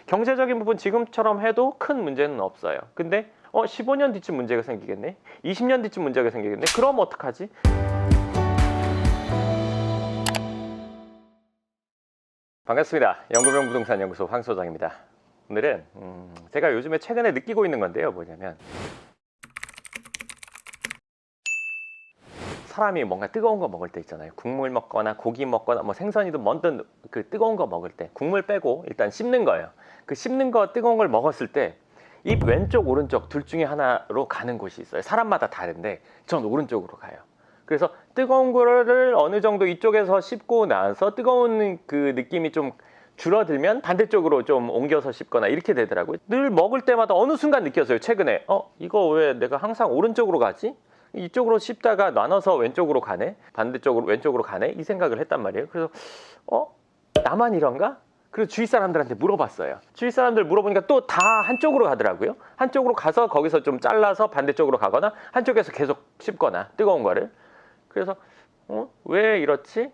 경제적인 부분 지금처럼 해도 큰 문제는 없어요. 근데 15년 뒤쯤 문제가 생기겠네, 20년 뒤쯤 문제가 생기겠네, 그럼 어떡하지? 반갑습니다. 영구명 부동산 연구소 황 소장입니다. 오늘은 제가 요즘에 최근에 느끼고 있는 건데요, 뭐냐면 사람이 뭔가 뜨거운 거 먹을 때 있잖아요. 국물 먹거나 고기 먹거나 뭐 생선이든 뭐든 그 뜨거운 거 먹을 때 국물 빼고 일단 씹는 거예요. 그 씹는 거 뜨거운 걸 먹었을 때 입 왼쪽 오른쪽 둘 중에 하나로 가는 곳이 있어요. 사람마다 다른데 전 오른쪽으로 가요. 그래서 뜨거운 거를 어느 정도 이쪽에서 씹고 나서 뜨거운 그 느낌이 좀 줄어들면 반대쪽으로 좀 옮겨서 씹거나 이렇게 되더라고요. 늘 먹을 때마다 어느 순간 느꼈어요. 최근에 이거 왜 내가 항상 오른쪽으로 가지? 이쪽으로 씹다가 나눠서 왼쪽으로 가네, 반대쪽으로 왼쪽으로 가네, 이 생각을 했단 말이에요. 그래서 나만 이런가? 그래서 주위 사람들한테 물어봤어요. 주위 사람들 물어보니까 또 다 한쪽으로 가더라고요. 한쪽으로 가서 거기서 좀 잘라서 반대쪽으로 가거나 한쪽에서 계속 씹거나 뜨거운 거를. 그래서 왜 이렇지?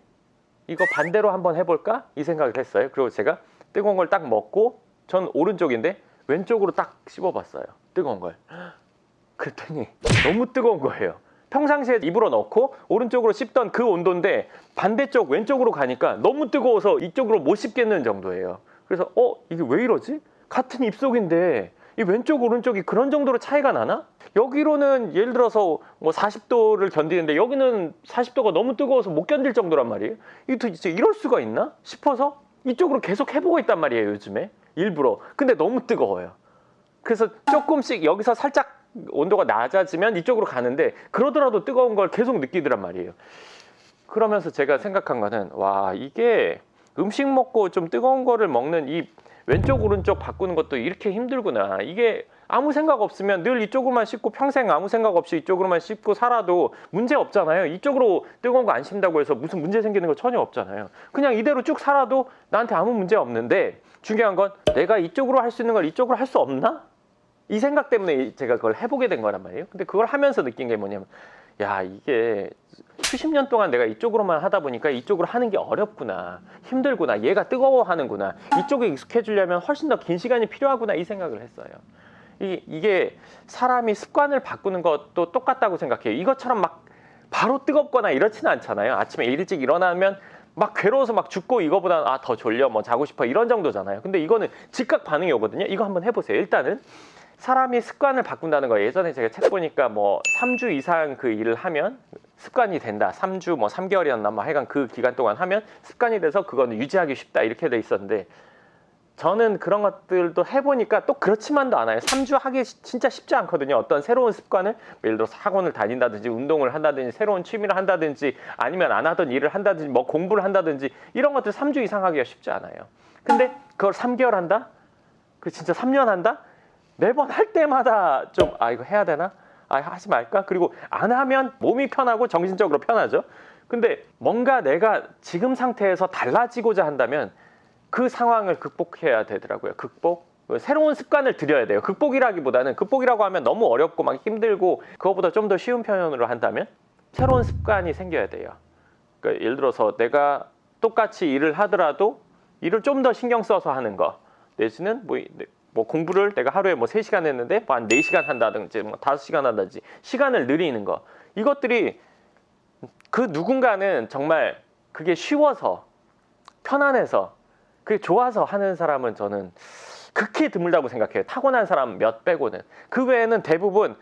이거 반대로 한번 해볼까? 이 생각을 했어요. 그리고 제가 뜨거운 걸 딱 먹고, 전 오른쪽인데 왼쪽으로 딱 씹어봤어요, 뜨거운 걸. 그랬더니 너무 뜨거운 거예요. 평상시에 입으로 넣고 오른쪽으로 씹던 그 온도인데 반대쪽 왼쪽으로 가니까 너무 뜨거워서 이쪽으로 못 씹겠는 정도예요. 그래서 이게 왜 이러지? 같은 입속인데 이 왼쪽 오른쪽이 그런 정도로 차이가 나나? 여기로는 예를 들어서 뭐 40도를 견디는데 여기는 40도가 너무 뜨거워서 못 견딜 정도란 말이에요. 이게 진짜 이럴 수가 있나 싶어서 이쪽으로 계속 해보고 있단 말이에요, 요즘에. 일부러. 근데 너무 뜨거워요. 그래서 조금씩 여기서 살짝 온도가 낮아지면 이쪽으로 가는데 그러더라도 뜨거운 걸 계속 느끼더란 말이에요. 그러면서 제가 생각한 거는, 와, 이게 음식 먹고 좀 뜨거운 거를 먹는 이 왼쪽 오른쪽 바꾸는 것도 이렇게 힘들구나. 이게 아무 생각 없으면 늘 이쪽으로만 씹고 평생 아무 생각 없이 이쪽으로만 씹고 살아도 문제 없잖아요. 이쪽으로 뜨거운 거 안 씹는다고 해서 무슨 문제 생기는 거 전혀 없잖아요. 그냥 이대로 쭉 살아도 나한테 아무 문제 없는데, 중요한 건 내가 이쪽으로 할 수 있는 걸 이쪽으로 할 수 없나? 이 생각 때문에 제가 그걸 해보게 된 거란 말이에요. 근데 그걸 하면서 느낀 게 뭐냐면, 야, 이게 수십 년 동안 내가 이쪽으로만 하다 보니까 이쪽으로 하는 게 어렵구나, 힘들구나, 얘가 뜨거워하는구나, 이쪽에 익숙해지려면 훨씬 더 긴 시간이 필요하구나, 이 생각을 했어요. 이게 사람이 습관을 바꾸는 것도 똑같다고 생각해요. 이것처럼 막 바로 뜨겁거나 이렇지는 않잖아요. 아침에 일찍 일어나면 막 괴로워서 막 죽고 이거보다 더 졸려, 뭐 자고 싶어, 이런 정도잖아요. 근데 이거는 즉각 반응이 오거든요. 이거 한번 해보세요. 일단은 사람이 습관을 바꾼다는 거, 예전에 제가 책 보니까 뭐 3주 이상 그 일을 하면 습관이 된다. 3주 뭐 3개월이었나 뭐 하여간 그 기간 동안 하면 습관이 돼서 그거는 유지하기 쉽다, 이렇게 돼 있었는데, 저는 그런 것들도 해보니까 또 그렇지만도 않아요. 3주 하기 진짜 쉽지 않거든요. 어떤 새로운 습관을, 예를 들어서 학원을 다닌다든지 운동을 한다든지 새로운 취미를 한다든지 아니면 안 하던 일을 한다든지 뭐 공부를 한다든지 이런 것들 3주 이상 하기가 쉽지 않아요. 근데 그걸 3개월 한다? 그 진짜 3년 한다? 매번 할 때마다 좀 이거 해야 되나? 하지 말까? 그리고 안 하면 몸이 편하고 정신적으로 편하죠. 근데 뭔가 내가 지금 상태에서 달라지고자 한다면 그 상황을 극복해야 되더라고요. 새로운 습관을 들여야 돼요. 극복이라기보다는, 극복이라고 하면 너무 어렵고 막 힘들고, 그거보다 좀 더 쉬운 표현으로 한다면 새로운 습관이 생겨야 돼요. 그러니까 예를 들어서 내가 똑같이 일을 하더라도 일을 좀 더 신경 써서 하는 거, 내지는 뭐 공부를 내가 하루에 뭐 3시간 했는데 뭐 한 4시간 한다든지 뭐 5시간 한다든지 시간을 늘리는 거, 이것들이 그 누군가는 정말 그게 쉬워서 편안해서 그게 좋아서 하는 사람은 저는 극히 드물다고 생각해요. 타고난 사람 몇 빼고는. 그 외에는 대부분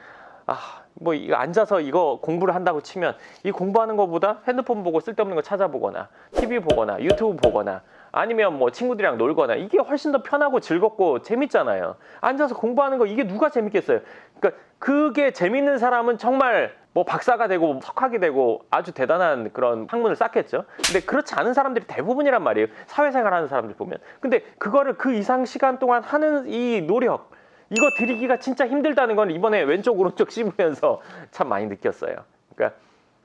뭐 이거 앉아서 이거 공부를 한다고 치면 이 공부하는 것보다 핸드폰 보고 쓸데없는 거 찾아보거나 TV 보거나 유튜브 보거나 아니면 뭐 친구들이랑 놀거나, 이게 훨씬 더 편하고 즐겁고 재밌잖아요. 앉아서 공부하는 거 이게 누가 재밌겠어요. 그러니까 그게 재밌는 사람은 정말 뭐 박사가 되고 석학이 되고 아주 대단한 그런 학문을 쌓겠죠. 근데 그렇지 않은 사람들이 대부분이란 말이에요, 사회생활 하는 사람들 보면. 근데 그거를 그 이상 시간 동안 하는 이 노력, 이거 들이기가 진짜 힘들다는 건 이번에 왼쪽 오른쪽 씹으면서 참 많이 느꼈어요. 그러니까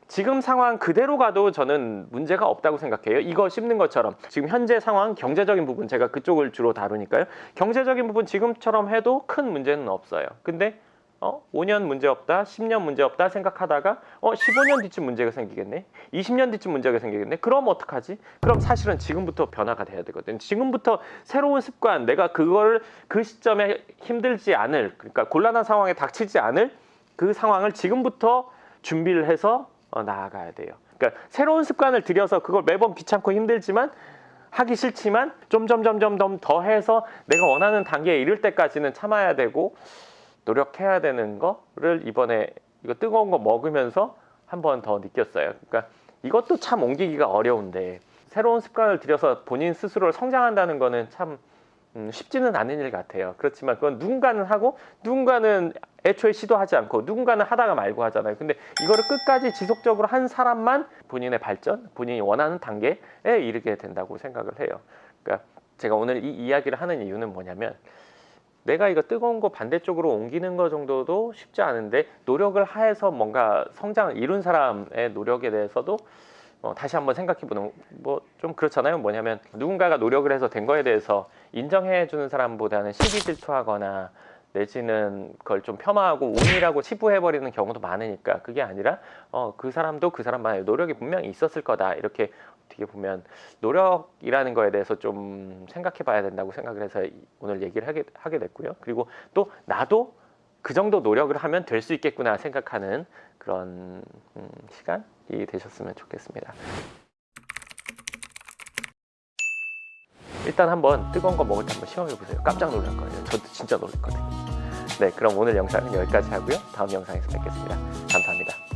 지금 상황 그대로 가도 저는 문제가 없다고 생각해요. 이거 씹는 것처럼 지금 현재 상황, 경제적인 부분, 제가 그쪽을 주로 다루니까요. 경제적인 부분 지금처럼 해도 큰 문제는 없어요. 근데 5년 문제 없다, 10년 문제 없다 생각하다가 15년 뒤쯤 문제가 생기겠네, 20년 뒤쯤 문제가 생기겠네. 그럼 어떡하지? 그럼 사실은 지금부터 변화가 돼야 되거든. 지금부터 새로운 습관, 내가 그걸 그 시점에 힘들지 않을, 그러니까 곤란한 상황에 닥치지 않을 그 상황을 지금부터 준비를 해서 나아가야 돼요. 그러니까 새로운 습관을 들여서 그걸 매번 귀찮고 힘들지만 하기 싫지만 점점 더 해서 내가 원하는 단계에 이를 때까지는 참아야 되고 노력해야 되는 거를 이번에 이거 뜨거운 거 먹으면서 한 번 더 느꼈어요. 그러니까 이것도 참 옮기기가 어려운데 새로운 습관을 들여서 본인 스스로를 성장한다는 거는 참 쉽지는 않은 일 같아요. 그렇지만 그건 누군가는 하고 누군가는 애초에 시도하지 않고 누군가는 하다가 말고 하잖아요. 근데 이거를 끝까지 지속적으로 한 사람만 본인의 발전, 본인이 원하는 단계에 이르게 된다고 생각을 해요. 그러니까 제가 오늘 이 이야기를 하는 이유는 뭐냐면 내가 이거 뜨거운 거 반대쪽으로 옮기는 거 정도도 쉽지 않은데 노력을 하해서 뭔가 성장을 이룬 사람의 노력에 대해서도 다시 한번 생각해보는, 뭐 좀 그렇잖아요. 뭐냐면 누군가가 노력을 해서 된 거에 대해서 인정해주는 사람보다는 시기 질투하거나 내지는 그걸 좀 폄하하고 운이라고 치부해버리는 경우도 많으니까 그게 아니라 그 사람도 그 사람만의 노력이 분명히 있었을 거다, 이렇게 어떻게 보면 노력이라는 거에 대해서 좀 생각해 봐야 된다고 생각을 해서 오늘 얘기를 하게 됐고요. 그리고 또 나도 그 정도 노력을 하면 될 수 있겠구나 생각하는 그런 시간이 되셨으면 좋겠습니다. 일단 한번 뜨거운 거 먹을 때 한번 시험해 보세요. 깜짝 놀랄 거예요. 저도 진짜 놀랐거든요. 네, 그럼 오늘 영상은 여기까지 하고요. 다음 영상에서 뵙겠습니다. 감사합니다.